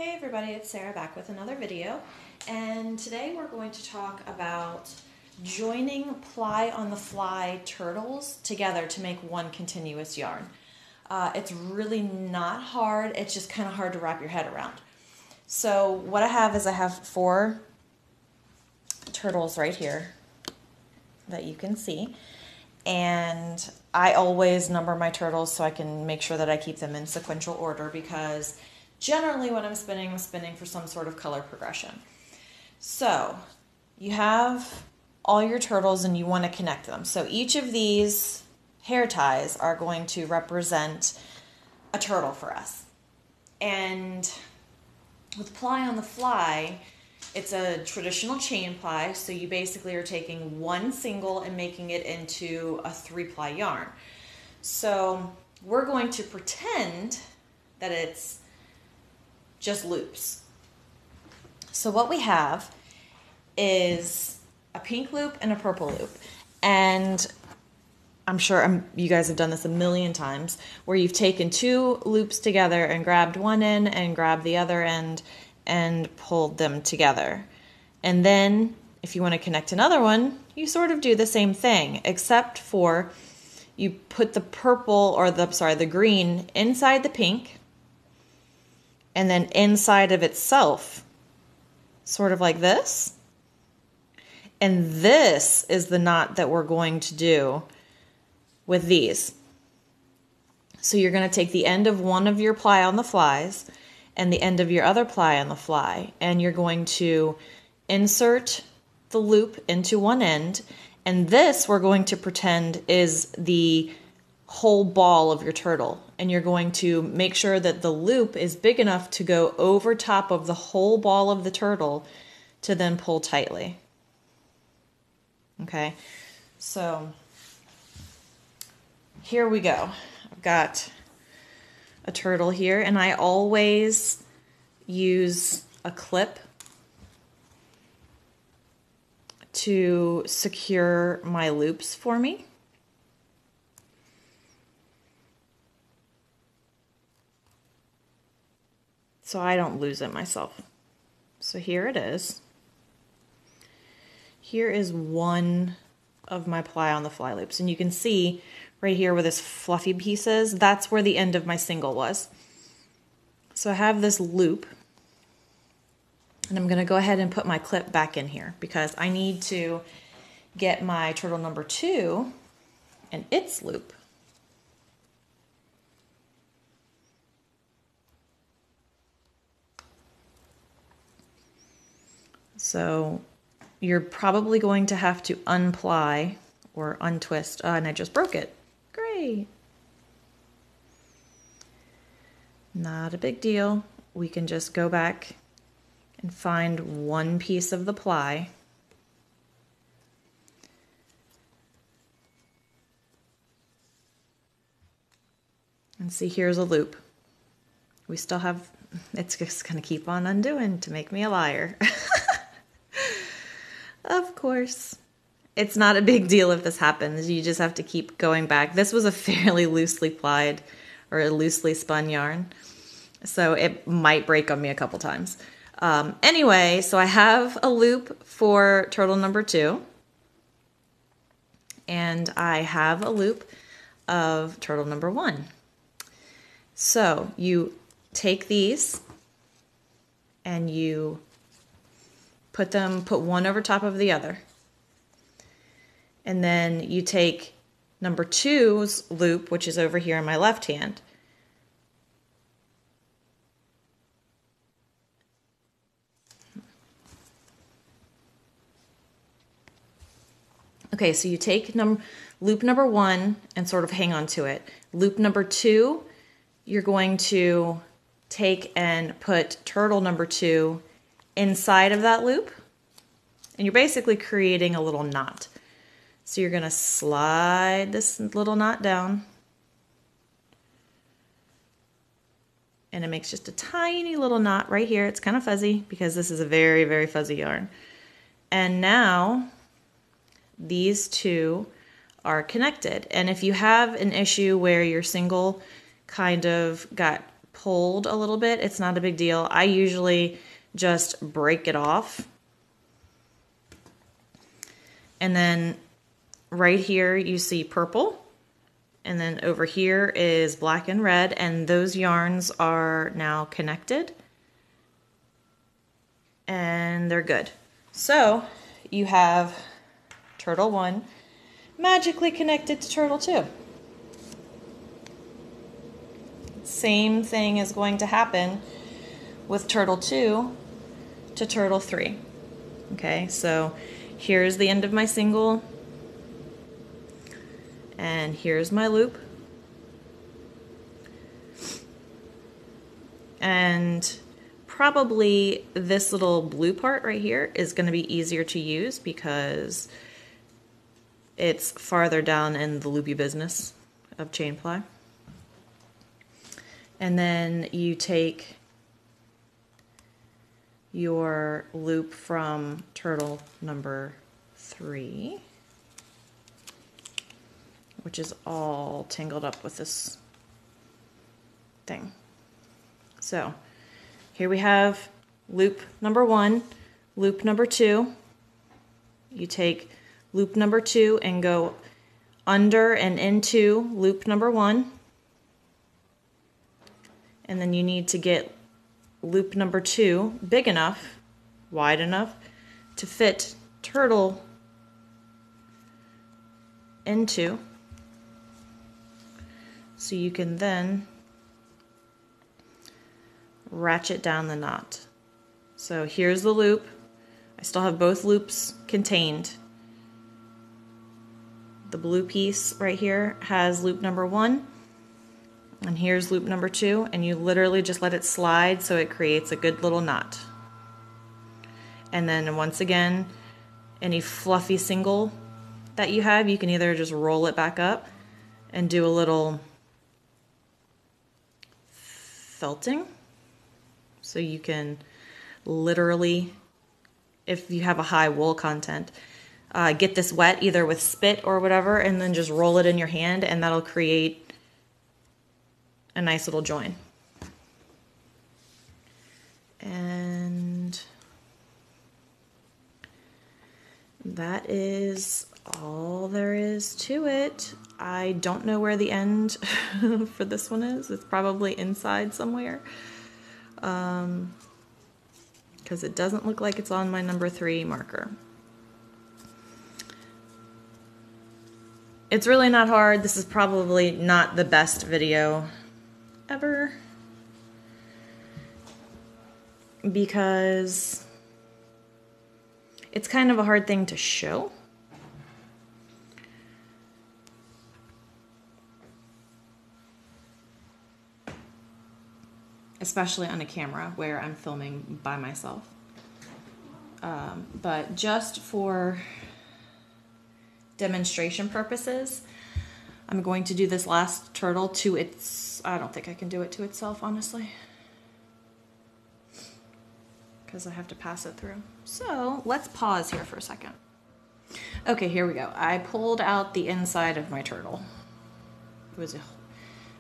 Hey everybody, it's Sarah back with another video, and today we're going to talk about joining ply on the fly turtles together to make one continuous yarn. It's really not hard, it's just kind of hard to wrap your head around. So what I have is I have 4 turtles right here that you can see, and I always number my turtles so I can make sure that I keep them in sequential order, because generally when I'm spinning for some sort of color progression. So you have all your turtles and you want to connect them. So each of these hair ties are going to represent a turtle for us. And with ply on the fly, it's a traditional chain ply, so you basically are taking one single and making it into a 3-ply yarn. So we're going to pretend that it's just loops. So what we have is a pink loop and a purple loop. And I'm sure you guys have done this a million times, where you've taken 2 loops together and grabbed one end and grabbed the other end and pulled them together. And then if you want to connect another one, you sort of do the same thing, except for you put the purple, or the green inside the pink, and then inside of itself, sort of like this. And this is the knot that we're going to do with these. So you're going to take the end of one of your ply on the flies and the end of your other ply on the fly, and you're going to insert the loop into one end, and this we're going to pretend is the whole ball of your turtle, and you're going to make sure that the loop is big enough to go over top of the whole ball of the turtle to then pull tightly. Okay, so here we go. I've got a turtle here, and I always use a clip to secure my loops for me. So I don't lose it myself. So here it is. Here is one of my ply on the fly loops, and you can see right here where this fluffy piece is, that's where the end of my single was. So I have this loop, and I'm going to go ahead and put my clip back in here because I need to get my turtle number 2 and its loop. So you're probably going to have to unply or untwist. And I just broke it. Great. Not a big deal. We can just go back and find one piece of the ply. And see, here's a loop. We still have, it's just going to keep on undoing to make me a liar. Of course. It's not a big deal if this happens. You just have to keep going back. This was a fairly loosely plied or a loosely spun yarn, so it might break on me a couple times. Anyway, so I have a loop for turtle number 2, and I have a loop of turtle number 1. So you take these and you put one over top of the other. And then you take number 2's loop, which is over here in my left hand. Okay, so you take loop number 1 and sort of hang on to it. Loop number 2, you're going to take and put turtle number 2 inside of that loop, and you're basically creating a little knot. So you're going to slide this little knot down, and it makes just a tiny little knot right here. It's kind of fuzzy because this is a very, very fuzzy yarn. And now these 2 are connected. And if you have an issue where your single kind of got pulled a little bit, it's not a big deal. I usually just break it off. And then right here you see purple. And then over here is black and red, and those yarns are now connected. And they're good. So you have turtle 1 magically connected to turtle 2. Same thing is going to happen with turtle 2 to turtle 3. Okay, so here's the end of my single, and here's my loop. And probably this little blue part right here is going to be easier to use because it's farther down in the loopy business of chain ply. And then you take your loop from turtle number 3, which is all tangled up with this thing. So here we have loop number 1, loop number 2. You take loop number 2 and go under and into loop number 1. And then you need to get loop number 2 big enough, wide enough to fit turtle into, so you can then ratchet down the knot. So here's the loop. I still have both loops contained. The blue piece right here has loop number 1, and here's loop number 2, and you literally just let it slide so it creates a good little knot. And then once again, any fluffy single that you have, you can either just roll it back up and do a little felting. So you can literally, if you have a high wool content, get this wet either with spit or whatever, and then just roll it in your hand, and that'll create a nice little join. And that is all there is to it. I don't know where the end for this one is. It's probably inside somewhere. Because it doesn't look like it's on my number 3 marker. It's really not hard. This is probably not the best video ever, because it's kind of a hard thing to show. Especially on a camera where I'm filming by myself. But just for demonstration purposes, I'm going to do this last turtle to its, I don't think I can do it to itself, honestly, because I have to pass it through. So let's pause here for a second. Okay, here we go. I pulled out the inside of my turtle. It was a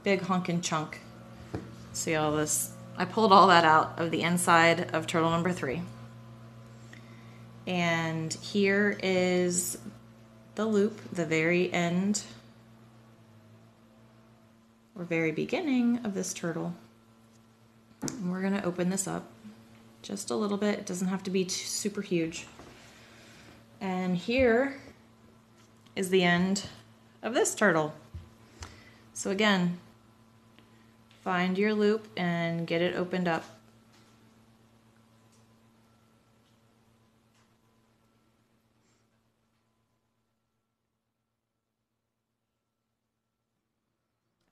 big honkin' chunk. See all this? I pulled all that out of the inside of turtle number 3. And here is the loop, the very end or very beginning of this turtle. And we're gonna open this up just a little bit. It doesn't have to be super huge. And here is the end of this turtle. So again, find your loop and get it opened up.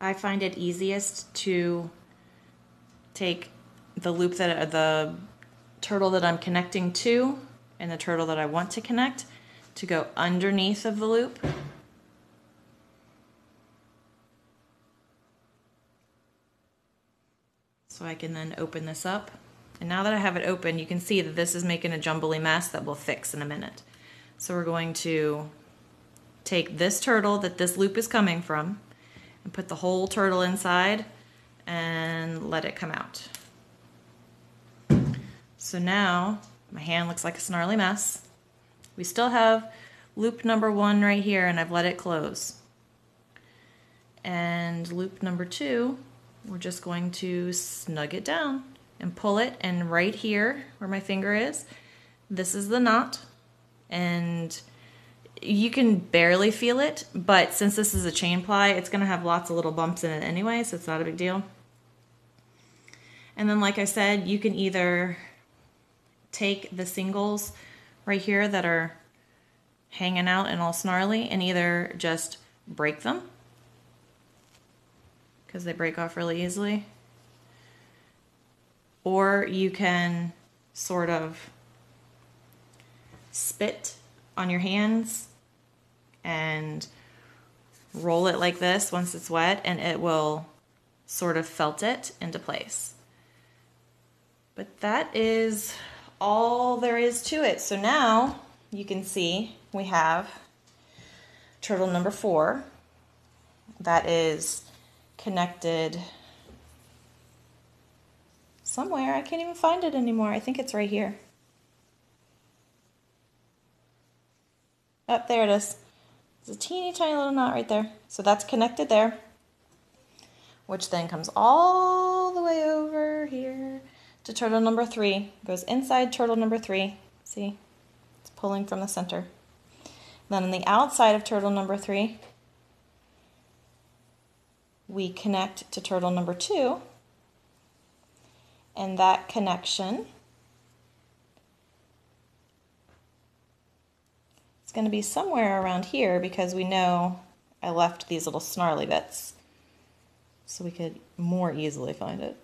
I find it easiest to take the loop that the turtle that I'm connecting to and the turtle that I want to connect to go underneath of the loop. So I can then open this up. And now that I have it open, you can see that this is making a jumbly mess that we'll fix in a minute. So we're going to take this turtle that this loop is coming from and put the whole turtle inside and let it come out. So now my hand looks like a snarly mess. We still have loop number 1 right here, and I've let it close. And loop number 2, we're just going to snug it down and pull it, and right here where my finger is, this is the knot, and you can barely feel it, but since this is a chain ply, it's going to have lots of little bumps in it anyway, so it's not a big deal. And then, like I said, you can either take the singles right here that are hanging out and all snarly and either just break them, because they break off really easily, or you can sort of spit on your hands and roll it like this once it's wet, and it will sort of felt it into place. But that is all there is to it. So now you can see we have turtle number 4 that is connected somewhere. I can't even find it anymore. I think it's right here. Oh, there it is. There's a teeny tiny little knot right there. So that's connected there, which then comes all the way over here to turtle number 3. Goes inside turtle number 3. See? It's pulling from the center. Then on the outside of turtle number 3, we connect to turtle number 2, and that connection is going to be somewhere around here, because we know I left these little snarly bits so we could more easily find it.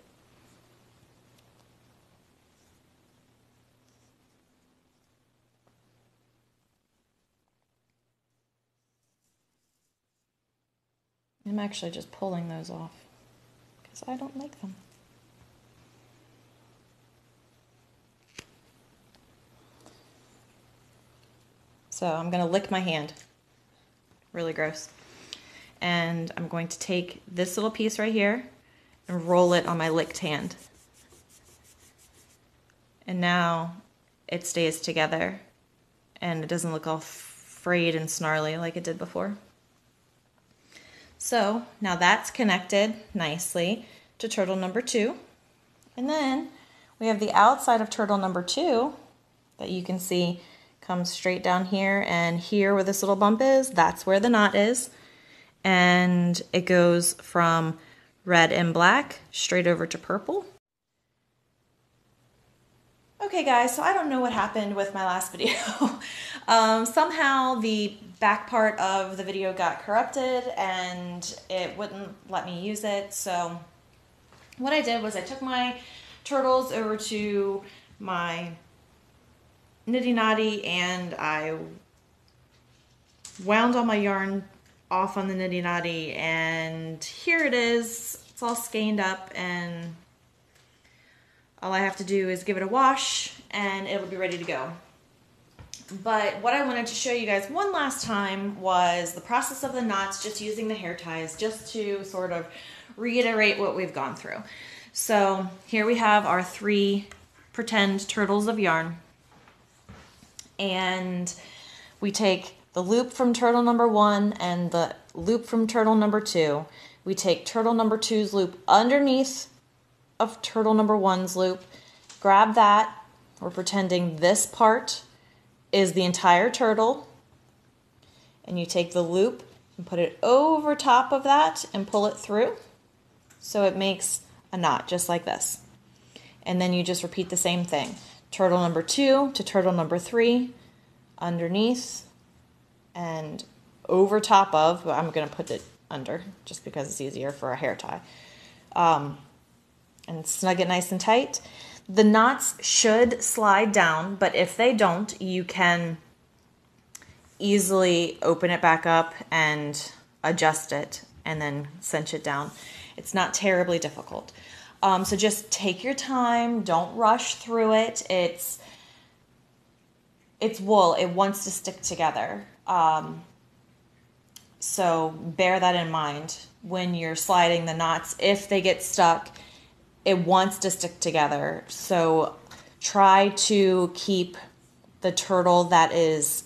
I'm actually just pulling those off because I don't like them. So I'm going to lick my hand. Really gross. And I'm going to take this little piece right here and roll it on my licked hand. And now it stays together and it doesn't look all frayed and snarly like it did before. So now that's connected nicely to turtle number 2. And then we have the outside of turtle number 2 that you can see comes straight down here, and here where this little bump is, that's where the knot is. And it goes from red and black straight over to purple. Okay guys, so I don't know what happened with my last video. Somehow the back part of the video got corrupted and it wouldn't let me use it. So what I did was I took my turtles over to my Nitty Knotty and I wound all my yarn off on the Nitty Knotty, and here it is. It's all skeined up, and all I have to do is give it a wash and it'll be ready to go. But what I wanted to show you guys one last time was the process of the knots, just using the hair ties, just to sort of reiterate what we've gone through. So here we have our 3 pretend turtles of yarn. And we take the loop from turtle number 1 and the loop from turtle number 2. We take turtle number 2's loop underneath of turtle number 1's loop, grab that. We're pretending this part is the entire turtle, and you take the loop and put it over top of that and pull it through so it makes a knot just like this. And then you just repeat the same thing. Turtle number 2 to turtle number 3, underneath and over top of, but I'm going to put it under just because it's easier for a hair tie. And snug it nice and tight. The knots should slide down, but if they don't, you can easily open it back up and adjust it and then cinch it down. It's not terribly difficult. So just take your time. Don't rush through it. It's wool. It wants to stick together. So bear that in mind when you're sliding the knots. If they get stuck, it wants to stick together. So try to keep the turtle that is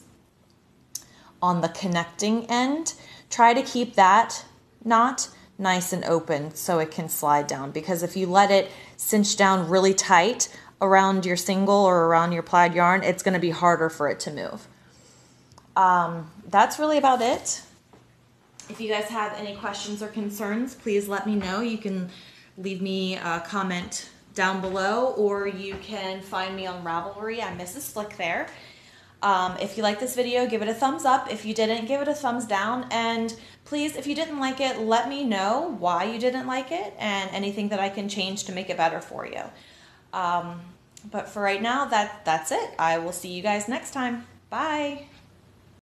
on the connecting end, try to keep that knot nice and open so it can slide down, because if you let it cinch down really tight around your single or around your plied yarn, it's going to be harder for it to move. That's really about it. If you guys have any questions or concerns, please let me know. You can leave me a comment down below, or you can find me on Ravelry. I'm Mrs. Slick there. If you like this video, give it a thumbs up. If you didn't, give it a thumbs down. And please, if you didn't like it, let me know why you didn't like it and anything that I can change to make it better for you. But for right now, that's it. I will see you guys next time. Bye.